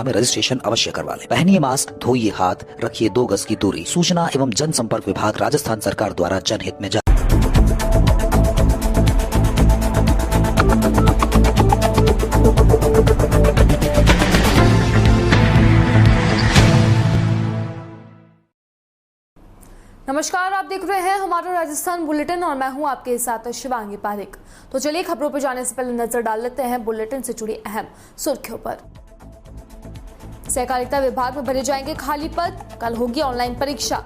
में रजिस्ट्रेशन अवश्य करवा लें। पहनिए मास्क, धोइए हाथ, रखिए 2 गज की दूरी। सूचना एवं जनसंपर्क विभाग, राजस्थान सरकार द्वारा जनहित में जारी। नमस्कार, आप देख रहे हैं हमारा राजस्थान बुलेटिन और मैं हूं आपके साथ शिवांगी पारिक। तो चलिए खबरों पर जाने से पहले नजर डाल लेते हैं बुलेटिन से जुड़ी अहम सुर्खियों पर। सहकारिता विभाग में भरे जाएंगे खाली पद, कल होगी ऑनलाइन परीक्षा।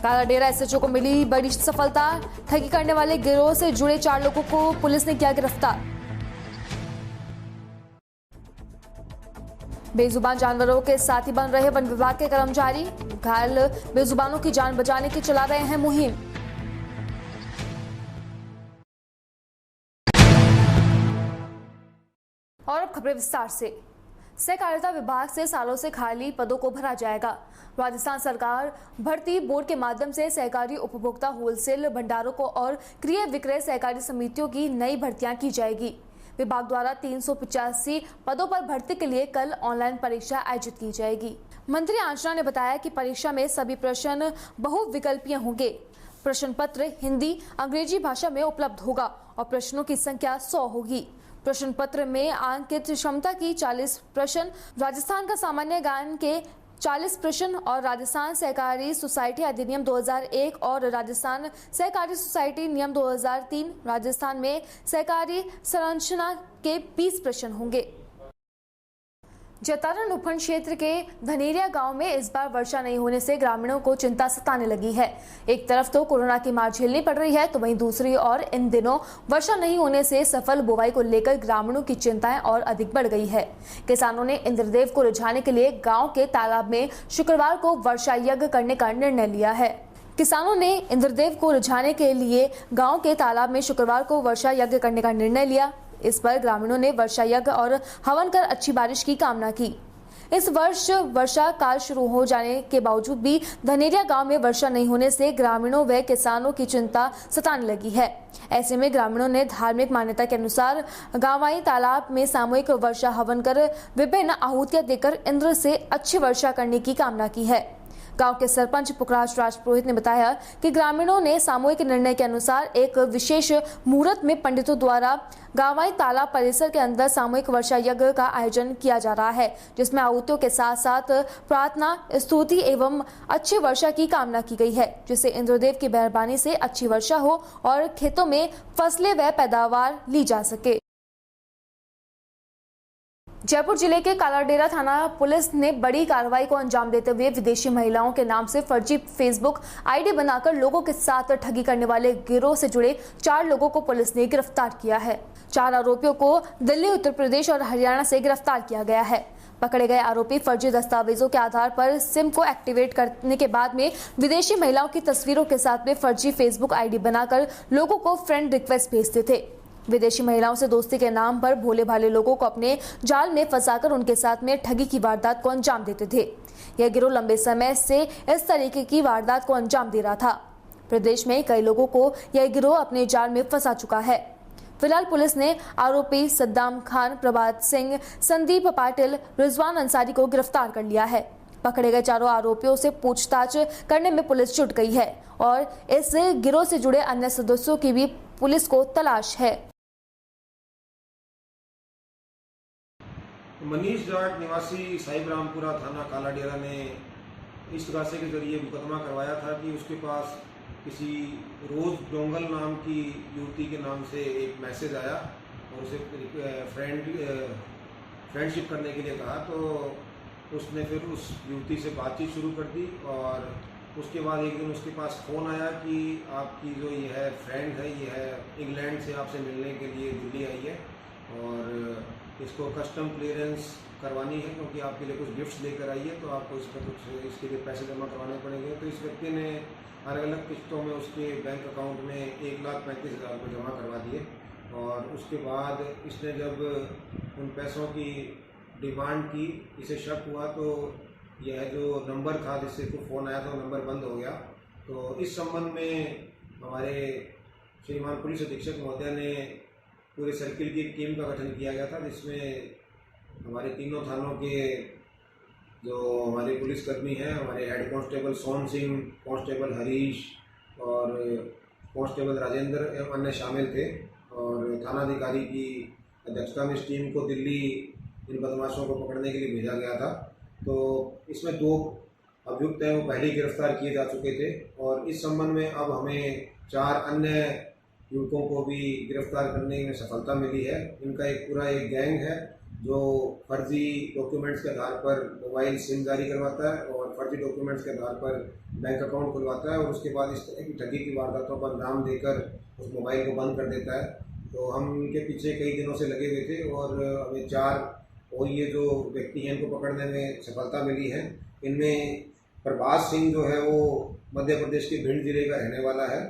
कालाडेरा एसएचओ को मिली बड़ी सफलता, ठगी करने वाले गिरोह से जुड़े 4 लोगों को पुलिस ने किया गिरफ्तार। बेजुबान जानवरों के साथी बन रहे वन विभाग के कर्मचारी, घायल बेजुबानों की जान बचाने की चला रहे हैं मुहिम। और अब खबरें विस्तार से। सहकारिता विभाग से सालों से खाली पदों को भरा जाएगा। राजस्थान सरकार भर्ती बोर्ड के माध्यम से सहकारी उपभोक्ता होलसेल भंडारों को और क्रय विक्रय सहकारी समितियों की नई भर्तियां की जाएगी। विभाग द्वारा 385 पदों पर भर्ती के लिए कल ऑनलाइन परीक्षा आयोजित की जाएगी। मंत्री आंजना ने बताया कि परीक्षा में सभी प्रश्न बहुविकल्पीय होंगे। प्रश्न पत्र हिंदी, अंग्रेजी भाषा में उपलब्ध होगा और प्रश्नों की संख्या 100 होगी। प्रश्न पत्र में अंकित क्षमता की 40 प्रश्न, राजस्थान का सामान्य ज्ञान के 40 प्रश्न और राजस्थान सहकारी सोसाइटी अधिनियम 2001 और राजस्थान सहकारी सोसाइटी नियम 2003, राजस्थान में सहकारी संरचना के 20 प्रश्न होंगे। जतारण उपखंड क्षेत्र के धनेरिया गांव में इस बार वर्षा नहीं होने से ग्रामीणों को चिंता सताने लगी है। एक तरफ तो कोरोना की मार झेलनी पड़ रही है, तो वहीं दूसरी ओर इन दिनों वर्षा नहीं होने से सफल बुवाई को लेकर ग्रामीणों की चिंताएं और अधिक बढ़ गई है। किसानों ने इंद्रदेव को रिझाने के लिए गाँव के तालाब में शुक्रवार को वर्षा यज्ञ करने का निर्णय लिया है। किसानों ने इंद्रदेव को रिझाने के लिए गाँव के तालाब में शुक्रवार को वर्षा यज्ञ करने का निर्णय लिया। इस पर ग्रामीणों ने वर्षा यज्ञ और हवन कर अच्छी बारिश की कामना की। इस वर्ष वर्षा काल शुरू हो जाने के बावजूद भी धनेरिया गांव में वर्षा नहीं होने से ग्रामीणों व किसानों की चिंता सताने लगी है। ऐसे में ग्रामीणों ने धार्मिक मान्यता के अनुसार गांवाई तालाब में सामूहिक वर्षा हवन कर विभिन्न आहुतियां देकर इंद्र से अच्छी वर्षा करने की कामना की है। गांव के सरपंच पुखराज राजपुरोहित ने बताया कि ग्रामीणों ने सामूहिक निर्णय के अनुसार एक विशेष मुहूर्त में पंडितों द्वारा गांवाई तालाब परिसर के अंदर सामूहिक वर्षा यज्ञ का आयोजन किया जा रहा है, जिसमें आहुतियों के साथ साथ प्रार्थना, स्तुति एवं अच्छी वर्षा की कामना की गई है, जिससे इंद्रदेव की मेहरबानी से अच्छी वर्षा हो और खेतों में फसलें व पैदावार ली जा सके। जयपुर जिले के कालाडेरा थाना पुलिस ने बड़ी कार्रवाई को अंजाम देते हुए विदेशी महिलाओं के नाम से फर्जी फेसबुक आईडी बनाकर लोगों के साथ ठगी करने वाले गिरोह से जुड़े 4 लोगों को पुलिस ने गिरफ्तार किया है। 4 आरोपियों को दिल्ली, उत्तर प्रदेश और हरियाणा से गिरफ्तार किया गया है। पकड़े गए आरोपी फर्जी दस्तावेजों के आधार पर सिम को एक्टिवेट करने के बाद में विदेशी महिलाओं की तस्वीरों के साथ में फर्जी फेसबुक आईडी बनाकर लोगों को फ्रेंड रिक्वेस्ट भेजते थे। विदेशी महिलाओं से दोस्ती के नाम पर भोले भाले लोगों को अपने जाल में फंसाकर उनके साथ में ठगी की वारदात को अंजाम देते थे। यह गिरोह लंबे समय से इस तरीके की वारदात को अंजाम दे रहा था। प्रदेश में कई लोगों को यह गिरोह अपने जाल में फंसा चुका है। फिलहाल पुलिस ने आरोपी सद्दाम खान, प्रभात सिंह, संदीप पाटिल, रिजवान अंसारी को गिरफ्तार कर लिया है। पकड़े गए 4 आरोपियों से पूछताछ करने में पुलिस जुट गई है और इस गिरोह से जुड़े अन्य सदस्यों की भी पुलिस को तलाश है। मनीष जाट निवासी साहिब रामपुरा थाना कालाडेरा ने इस तगासे के जरिए मुकदमा करवाया था कि उसके पास किसी रोज डोंगल नाम की युवती के नाम से एक मैसेज आया और उसे फ्रेंडशिप करने के लिए कहा। तो उसने फिर उस युवती से बातचीत शुरू कर दी और उसके बाद एक दिन उसके पास फ़ोन आया कि आपकी जो ये है फ्रेंड है, ये है इंग्लैंड से आपसे मिलने के लिए दिल्ली आई है और इसको कस्टम क्लियरेंस करवानी है क्योंकि आपके लिए कुछ गिफ्ट्स लेकर आई है, तो आपको इस पर कुछ इसके लिए पैसे जमा करवाने पड़ेंगे। तो इस व्यक्ति ने अलग अलग किस्तों में उसके बैंक अकाउंट में 1,35,000 रुपये जमा करवा दिए और उसके बाद इसने जब उन पैसों की डिमांड की, इसे शक हुआ तो यह जो नंबर था जिससे को फ़ोन आया था वो नंबर बंद हो गया। तो इस संबंध में हमारे श्रीमान पुलिस अधीक्षक महोदय ने पूरे सर्किल की एक टीम का गठन किया गया था, जिसमें हमारे तीनों थानों के जो हमारे पुलिसकर्मी हैं, हमारे head constable Sohan Singh, constable Harish और कांस्टेबल राजेंद्र एवं अन्य शामिल थे। और थानाधिकारी की अध्यक्षता में इस टीम को दिल्ली इन बदमाशों को पकड़ने के लिए भेजा गया था। तो इसमें 2 अभियुक्त हैं, वो पहले ही गिरफ्तार किए जा चुके थे और इस संबंध में अब हमें 4 अन्य युवकों को भी गिरफ्तार करने में सफलता मिली है। इनका पूरा एक गैंग है जो फर्जी डॉक्यूमेंट्स के आधार पर मोबाइल सिम जारी करवाता है और फर्जी डॉक्यूमेंट्स के आधार पर बैंक अकाउंट खुलवाता है और उसके बाद इस तरह की ठगी की वारदातों पर अंजाम देकर उस मोबाइल को बंद कर देता है। तो हम इनके पीछे कई दिनों से लगे हुए थे और हमें 4 और ये जो व्यक्ति हैं इनको पकड़ने में सफलता मिली है। इनमें प्रभास सिंह जो है वो मध्य प्रदेश के भिंड जिले का रहने वाला है,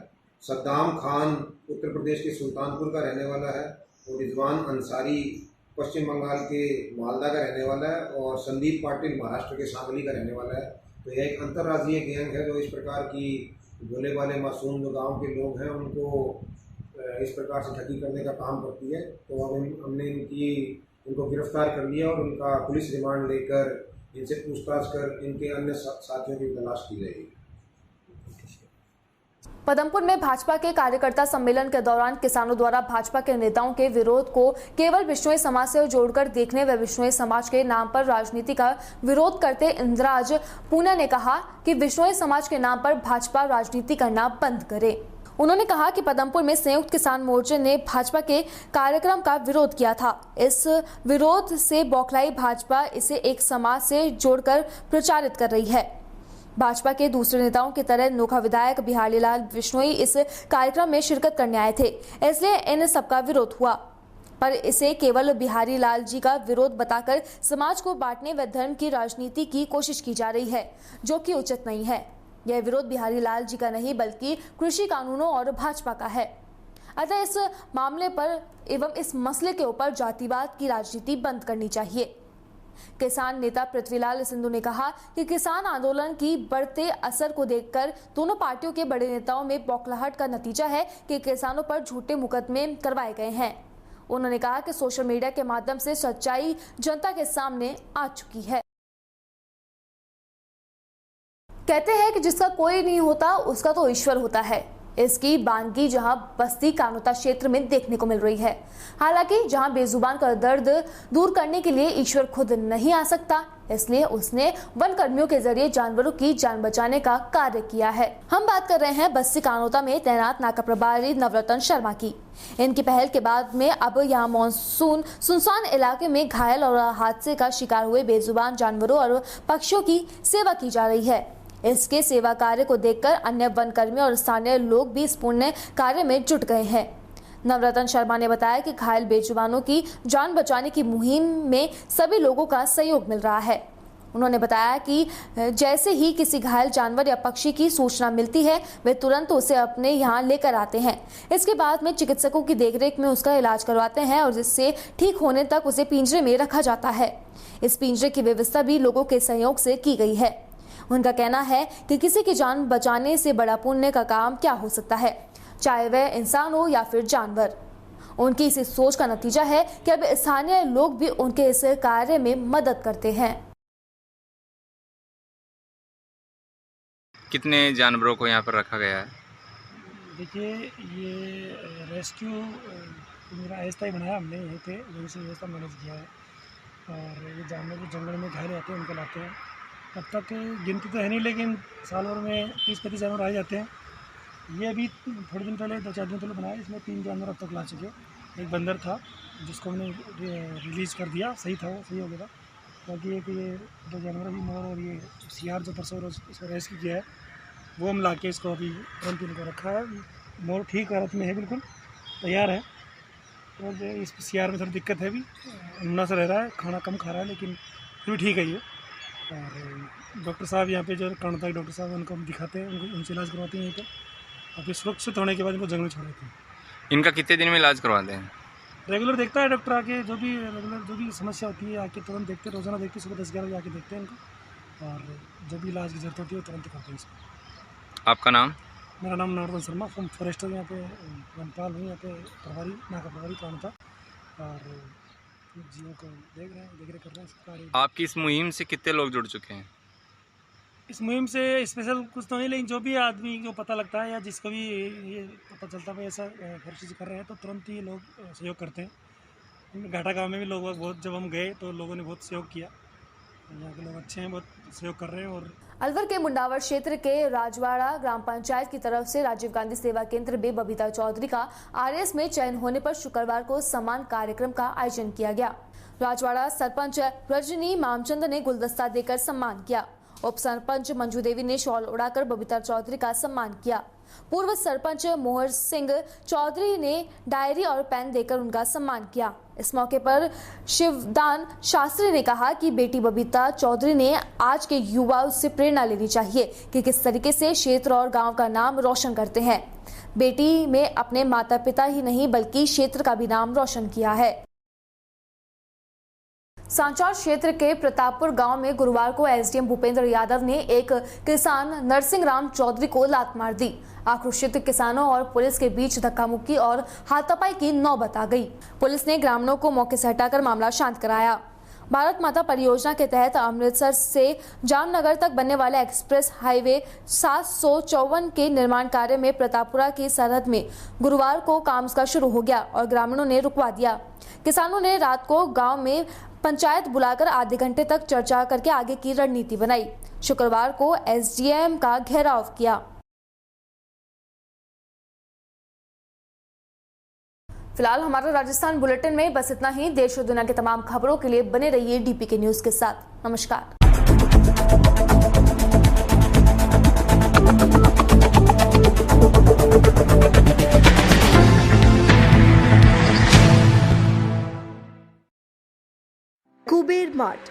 सद्दाम खान उत्तर प्रदेश के सुल्तानपुर का रहने वाला है और रिजवान अंसारी पश्चिम बंगाल के मालदा का रहने वाला है और संदीप पाटिल महाराष्ट्र के सांगली का रहने वाला है। तो यह एक अंतर्राज्यीय गैंग है जो इस प्रकार की भोले वाले मासूम जो गांव के लोग हैं उनको इस प्रकार से ठगी करने का काम करती है। तो अब हमने इनको गिरफ्तार कर लिया और उनका पुलिस रिमांड लेकर इनसे पूछताछ कर इनके अन्य साथियों की तलाश की जाएगी। पदमपुर में भाजपा के कार्यकर्ता सम्मेलन के दौरान किसानों द्वारा भाजपा के नेताओं के विरोध को केवल बिश्नोई समाज से जोड़कर देखने व बिश्नोई समाज के नाम पर राजनीति का विरोध करते इंद्राज पूना ने कहा कि बिश्नोई समाज के नाम पर भाजपा राजनीति करना बंद करे। उन्होंने कहा कि पदमपुर में संयुक्त किसान मोर्चे ने भाजपा के कार्यक्रम का विरोध किया था। इस विरोध से बौखलाई भाजपा इसे एक समाज से जोड़कर प्रचारित कर रही है। भाजपा के दूसरे नेताओं की तरह नोखा विधायक बिहारी लाल बिश्नोई इस कार्यक्रम में शिरकत करने आए थे, इसलिए इन सबका विरोध हुआ। पर इसे केवल बिहारी लाल जी का विरोध बताकर समाज को बांटने व धर्म की राजनीति की कोशिश की जा रही है, जो कि उचित नहीं है। यह विरोध बिहारी लाल जी का नहीं बल्कि कृषि कानूनों और भाजपा का है। अतः इस मामले पर एवं इस मसले के ऊपर जातिवाद की राजनीति बंद करनी चाहिए। किसान नेता पृथ्वीलाल सिंधु ने कहा कि किसान आंदोलन की बढ़ते असर को देखकर दोनों पार्टियों के बड़े नेताओं में बौखलाहट का नतीजा है कि किसानों पर झूठे मुकदमे करवाए गए हैं। उन्होंने कहा कि सोशल मीडिया के माध्यम से सच्चाई जनता के सामने आ चुकी है। कहते हैं कि जिसका कोई नहीं होता उसका तो ईश्वर होता है। इसकी बानगी जहां बस्ती कानोता क्षेत्र में देखने को मिल रही है। हालांकि जहां बेजुबान का दर्द दूर करने के लिए ईश्वर खुद नहीं आ सकता, इसलिए उसने वन कर्मियों के जरिए जानवरों की जान बचाने का कार्य किया है। हम बात कर रहे हैं बस्ती कानोता में तैनात नाका प्रभारी नवरत्न शर्मा की। इनकी पहल के बाद में अब यहाँ मानसून सुनसान इलाके में घायल और हादसे का शिकार हुए बेजुबान जानवरों और पक्षियों की सेवा की जा रही है। इसके सेवा कार्य को देखकर अन्य वन कर्मी और स्थानीय लोग भी इस पुण्य कार्य में जुट गए हैं। नवरत्न शर्मा ने बताया कि घायल बेजुबानों की जान बचाने की मुहिम में सभी लोगों का सहयोग मिल रहा है। उन्होंने बताया कि जैसे ही किसी घायल जानवर या पक्षी की सूचना मिलती है, वे तुरंत उसे अपने यहाँ लेकर आते हैं। इसके बाद में चिकित्सकों की देखरेख में उसका इलाज करवाते हैं और जिससे ठीक होने तक उसे पिंजरे में रखा जाता है। इस पिंजरे की व्यवस्था भी लोगों के सहयोग से की गई है। उनका कहना है कि किसी की जान बचाने से बड़ा पुण्य का काम क्या हो सकता है, चाहे वह इंसान हो या फिर जानवर। उनकी इस सोच का नतीजा है कि अब स्थानीय लोग भी उनके इस कार्य में मदद करते हैं। कितने जानवरों को यहाँ पर रखा गया है? देखिए, ये रेस्क्यू मेरा आहिस्ता ही बनाया हमने, यहीं पे यहीं से व्यवस्था मैनेज किया है। और ये जानवर जो जंगल में घायल रहते हैं उनको लाते हैं। तब तक गिनती तो है नहीं, लेकिन साल भर में 30-35 जानवर आ जाते हैं। ये अभी थोड़े दिन पहले 2-4 दिन पहले बनाया, इसमें 3 जानवर अब तक ला चुके। एक बंदर था जिसको हमने रिलीज़ कर दिया, सही था, वो सही हो गया था। बाकी एक ये 2 जानवर अभी मोर और ये सियार जो परसों रोज इसको रेस्क्यू किया है, वो हम ला के इसको अभी तुरंत इनको रखा है। मोर ठीक हालत में है, बिल्कुल तैयार है। और इस सियार में थोड़ी दिक्कत है, अभी अमना से रह रहा है, खाना कम खा रहा है, लेकिन फिर ठीक है ये। और डॉक्टर साहब यहाँ पे जो कानोता के डॉक्टर साहब, उनको हम दिखाते हैं, उनसे इलाज करवाते हैं यहीं पर। और फिर सुरक्षित होने के बाद इनको जंगल में छोड़ देते हैं। इनका कितने दिन में इलाज करवाते हैं? रेगुलर देखता है डॉक्टर आके, जो भी समस्या होती है आके तुरंत देखते हैं, रोज़ाना देखते हैं, सुबह 10-11 बजे आके देखते हैं इनको। और जो भी इलाज की जरूरत होती है तुरंत करते हैं इसको। आपका नाम? मेरा नाम नॉर्दन शर्मा, फ्रॉम फॉरेस्टर, यहाँ पे वनपाल हूँ, यहाँ पे प्रभारी, नाका प्रभारी काम था और जियो को देख रेख कर रहे हैं सब कार्य। आपकी इस मुहिम से कितने लोग जुड़ चुके हैं? इस मुहिम से स्पेशल कुछ तो नहीं, लेकिन जो भी आदमी को पता लगता है या जिसको भी ये पता चलता है ऐसा हर चीज़ कर रहे हैं तो तुरंत ही लोग सहयोग करते हैं। घाटा गाँव में भी लोग बहुत, जब हम गए तो लोगों ने बहुत सहयोग किया। यहाँ के लोग अच्छे हैं, बहुत सहयोग कर रहे हैं। और अलवर के मुंडावर क्षेत्र के राजवाड़ा ग्राम पंचायत की तरफ से राजीव गांधी सेवा केंद्र में बबीता चौधरी का आरएस में चयन होने पर शुक्रवार को सम्मान कार्यक्रम का आयोजन किया गया। राजवाड़ा सरपंच रजनी मामचंद ने गुलदस्ता देकर सम्मान किया। उप सरपंच मंजू देवी ने शॉल उड़ाकर बबीता चौधरी का सम्मान किया। पूर्व सरपंच मोहर सिंह चौधरी ने डायरी और पेन देकर उनका सम्मान किया। इस मौके पर शिवदान शास्त्री ने कहा कि बेटी बबीता चौधरी ने आज के युवाओं से प्रेरणा लेनी चाहिए कि किस तरीके से क्षेत्र और गांव का नाम रोशन करते हैं। बेटी में अपने माता पिता ही नहीं बल्कि क्षेत्र का भी नाम रोशन किया है। सांचौर क्षेत्र के प्रतापपुर गांव में गुरुवार को एसडीएम भूपेंद्र यादव ने एक किसान नरसिंह राम चौधरी को लात मार दी। आक्रोशित किसानों और पुलिस के बीच धक्का मुक्की और हाथापाई की नौबत आ गई। पुलिस ने ग्रामीणों को मौके से हटाकर मामला शांत कराया। भारत माता परियोजना के तहत अमृतसर से जामनगर तक बनने वाले एक्सप्रेस हाईवे 754 के निर्माण कार्य में प्रतापपुरा की सरहद में गुरुवार को काम का शुरू हो गया और ग्रामीणों ने रुकवा दिया। किसानों ने रात को गांव में पंचायत बुलाकर आधे घंटे तक चर्चा करके आगे की रणनीति बनाई। शुक्रवार को एसडीएम का घेराव किया। फिलहाल हमारा राजस्थान बुलेटिन में बस इतना ही। देश और दुनिया की तमाम खबरों के लिए बने रहिए डीपीके न्यूज के साथ। नमस्कार। कुबेर मार्ट,